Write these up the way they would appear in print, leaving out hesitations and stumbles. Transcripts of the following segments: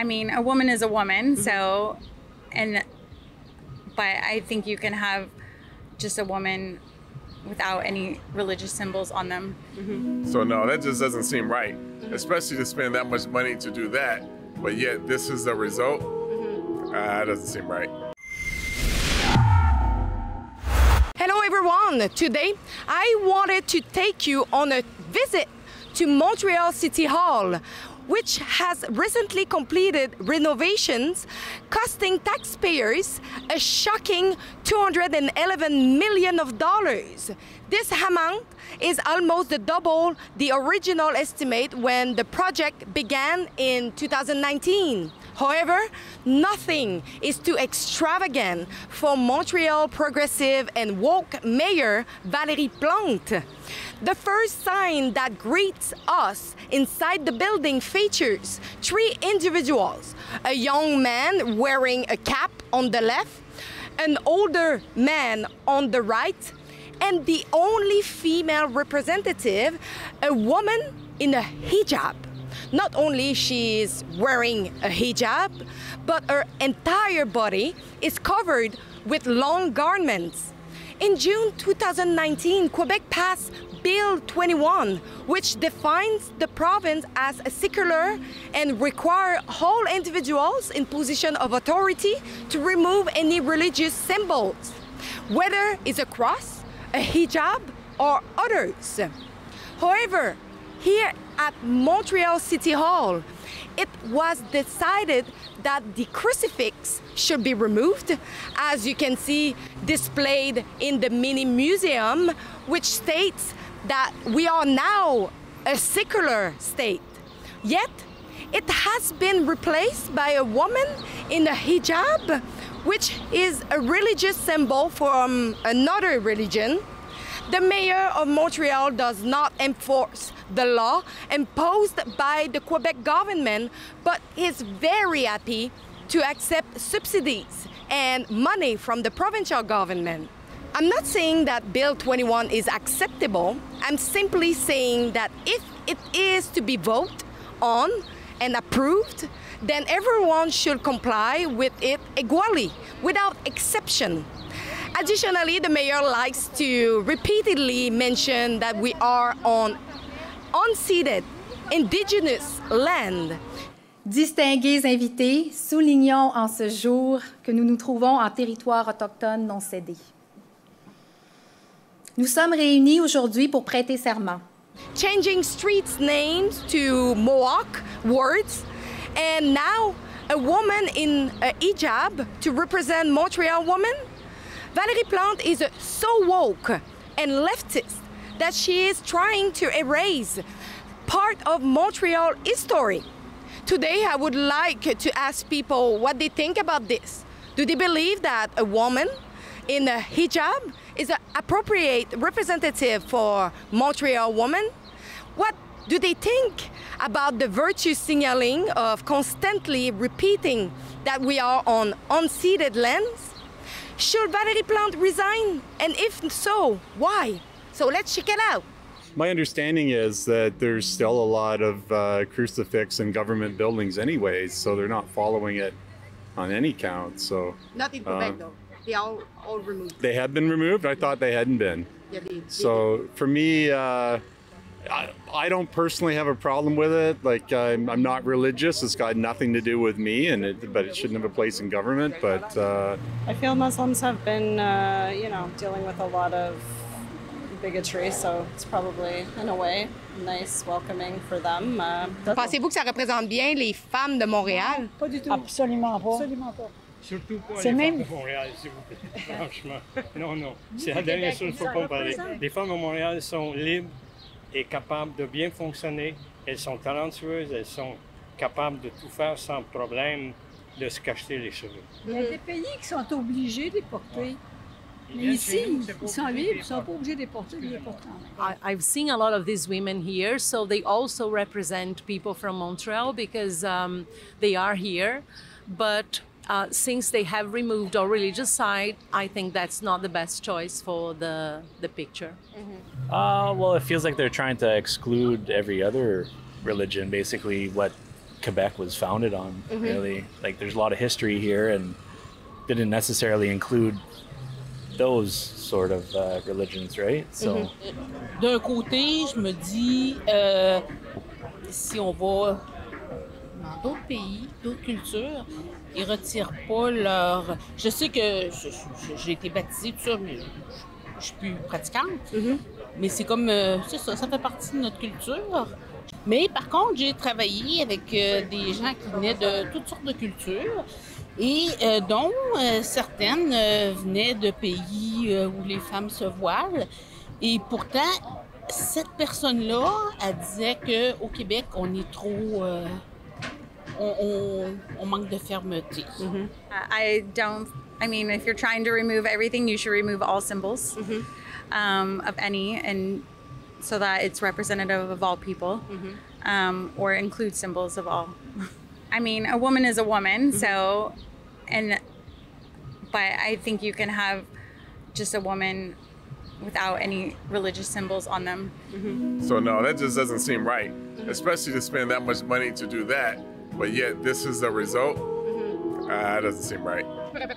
I mean, a woman is a woman, so, but I think you can have just a woman without any religious symbols on them. So no, that just doesn't seem right, especially to spend that much money to do that, but yet this is the result. That doesn't seem right. Hello everyone! Today I wanted to take you on a visit to Montreal City Hall, which has recently completed renovations costing taxpayers a shocking $211 million. This amount is almost double the original estimate when the project began in 2019. However, nothing is too extravagant for Montreal progressive and woke Mayor Valérie Plante. The first sign that greets us inside the building features three individuals: a young man wearing a cap on the left, an older man on the right, and the only female representative, a woman in a hijab. Not only she is wearing a hijab, but her entire body is covered with long garments. In June 2019, Quebec passed Bill 21, which defines the province as a secular and require all individuals in position of authority to remove any religious symbols, whether it's a cross, a hijab, or others. However, here at Montreal City Hall, it was decided that the crucifix should be removed, as you can see displayed in the mini museum, which states that we are now a secular state. Yet, it has been replaced by a woman in a hijab, which is a religious symbol from another religion. The mayor of Montreal does not enforce the law imposed by the Quebec government, but is very happy to accept subsidies and money from the provincial government. I'm not saying that Bill 21 is acceptable. I'm simply saying that if it is to be voted on and approved, then everyone should comply with it equally, without exception. Additionally, the mayor likes to repeatedly mention that we are on unceded indigenous land. Distingués invités, soulignons en ce jour que nous nous trouvons en territoire autochtone non cédé. Nous sommes réunis aujourd'hui pour prêter serment. Changing streets' names to Mohawk words, and now a woman in a hijab to represent Montreal women. Valérie Plante is so woke and leftist that she is trying to erase part of Montreal history. Today, I would like to ask people what they think about this. Do they believe that a woman in a hijab is an appropriate representative for Montreal women? What do they think about the virtue signaling of constantly repeating that we are on unceded lands? Should Valérie Plante resign? And if so, why? So let's check it out. My understanding is that there's still a lot of crucifix in government buildings anyways, so they're not following it on any count. So Not in Quebec though. They are all removed. They have been removed? I thought they hadn't been. Yeah, so for me, I don't personally have a problem with it. Like, I'm not religious. It's got nothing to do with me, but it shouldn't have a place in government. But I feel Muslims have been, dealing with a lot of bigotry, so it's probably, in a way, nice, welcoming for them. Pensez-vous que ça représente bien les femmes de Montréal? Pas du tout. Absolument pas. Absolument pas. Surtout pas C'est les même- femmes de Montréal, s'il vous plaît. Franchement. Non, non. C'est la dernière chose qu'il ne faut pas en parler. Les femmes de Montréal sont libres et capables de bien fonctionner. Elles sont talentueuses, elles sont capables de tout faire sans problème, de se cacher les cheveux. Il y a des pays qui sont obligés de les porter. Mais ici, ils sont libres, ils ne sont pas obligés de les porter, ils les portent quand même. I've seen a lot of these women here, so they also represent people from Montreal because they are here. But since they have removed our religious side, I think that's not the best choice for the picture. Well, it feels like they're trying to exclude every other religion. Basically, what Quebec was founded on, really. Like, there's a lot of history here, and didn't necessarily include those sort of religions, right? So. D'un côté, je me dis, si on va dans d'autres pays, d'autres cultures, ils retirent pas leur... Je sais que j'ai été baptisée, tout ça, mais je suis plus pratiquante. Mais c'est comme, c'est ça, ça fait partie de notre culture. Mais par contre, j'ai travaillé avec des gens qui venaient de toutes sortes de cultures et dont certaines venaient de pays où les femmes se voilent. Et pourtant, cette personne-là, elle disait qu'au Québec, on est trop... on manque de fermeté. I mean, if you're trying to remove everything, you should remove all symbols of any, and so that it's representative of all people, or include symbols of all. I mean, a woman is a woman, so, but I think you can have just a woman without any religious symbols on them. So no, that just doesn't seem right, especially to spend that much money to do that, but yet this is the result. That doesn't seem right.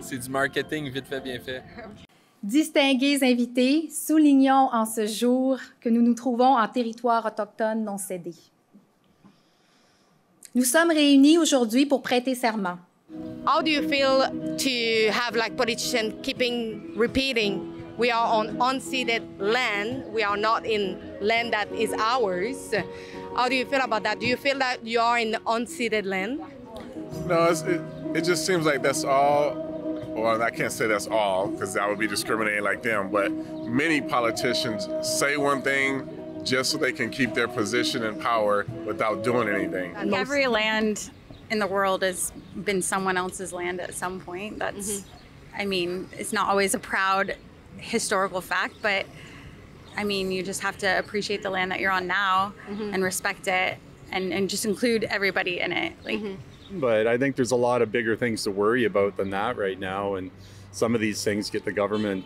C'est du marketing vite fait, bien fait. Distingués invités, soulignons en ce jour que nous nous trouvons en territoire autochtone non cédé. Nous sommes réunis aujourd'hui pour prêter serment. How do you feel to have like politicians keeping repeating, we are on unceded land, we are not in land that is ours? How do you feel about that? Do you feel that you are in the unceded land? No, it just seems like that's all, well, I can't say that's all, because that would be discriminating like them, but many politicians say one thing just so they can keep their position and power without doing anything. Every land in the world has been someone else's land at some point. That's, I mean, it's not always a proud historical fact, but I mean, you just have to appreciate the land that you're on now and respect it and just include everybody in it. Like. But I think there's a lot of bigger things to worry about than that right now, and some of these things get the government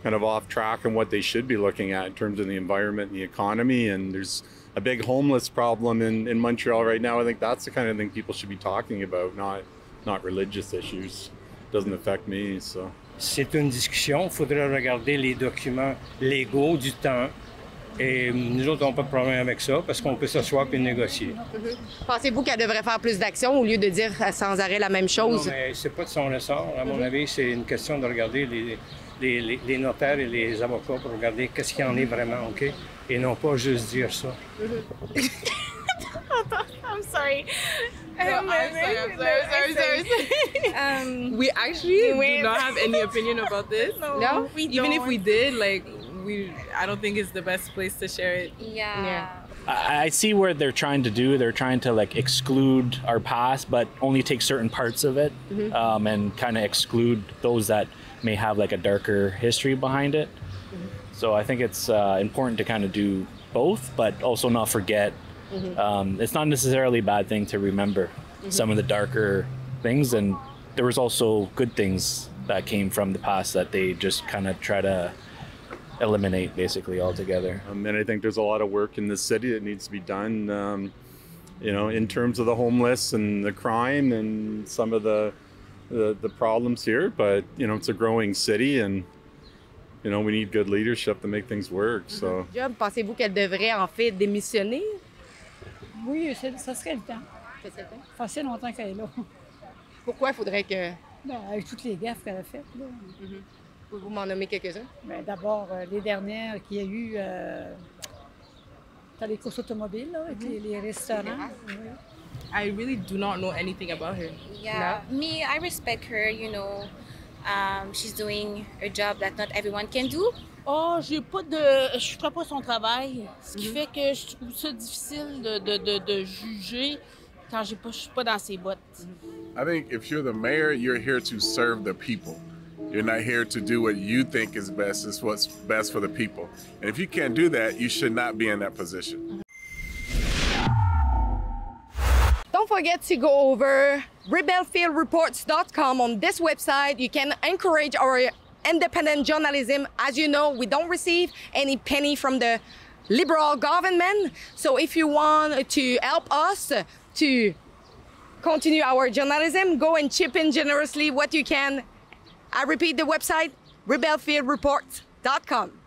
kind of off track on what they should be looking at in terms of the environment and the economy. And there's a big homeless problem in Montreal right now. I think that's the kind of thing people should be talking about, not religious issues. Doesn't affect me, so. C'est une discussion. Il faudrait regarder les documents légaux du temps. Et nous autres, on n'a pas de problème avec ça parce qu'on peut s'asseoir et négocier. Pensez-vous qu'elle devrait faire plus d'actions au lieu de dire sans arrêt la même chose? Non, mais c'est pas de son ressort. À mon avis, c'est une question de regarder les notaires et les avocats pour regarder qu'est-ce qu'il y en est vraiment, OK? Et non pas juste dire ça. I'm sorry. I'm sorry. We actually do not have any opinion about this. No? Even if we did, like, I don't think it's the best place to share it. Yeah. I see where they're trying to do. They're trying to like exclude our past, but only take certain parts of it, and kind of exclude those that may have like a darker history behind it. So I think it's important to kind of do both, but also not forget. It's not necessarily a bad thing to remember some of the darker things, and there was also good things that came from the past that they just kind of try to eliminate basically altogether. And I think there's a lot of work in this city that needs to be done, you know, in terms of the homeless and the crime and some of the problems here. But you know, it's a growing city, and you know, we need good leadership to make things work. So. Pensez-vous qu'elle devrait en fait démissionner? Oui, ça serait le temps. Ça fait longtemps qu'elle est là. Pourquoi il faudrait que... Ben, avec toutes les gaffes qu'elle a faites, là. Pouvez-vous m'en nommer quelques-uns? Ben, d'abord, les dernières qu'il y a eu dans les courses automobiles, là, avec les restaurants. Oui. I really do not know anything about her. Yeah, me, I respect her, you know. She's doing a job that not everyone can do. Oh, je ferai pas son travail, ce qui fait que je trouve ça difficile de juger quand je suis pas dans ses bottes. I think if you're the mayor, you're here to serve the people. You're not here to do what you think is best. It's what's best for the people. And if you can't do that, you should not be in that position. Don't forget to go over rebelfieldreports.com. On this website, you can encourage our independent journalism. As you know, we don't receive any penny from the Liberal government. So if you want to help us to continue our journalism. Go and chip in generously what you can. I repeat the website, rebelfieldreport.com.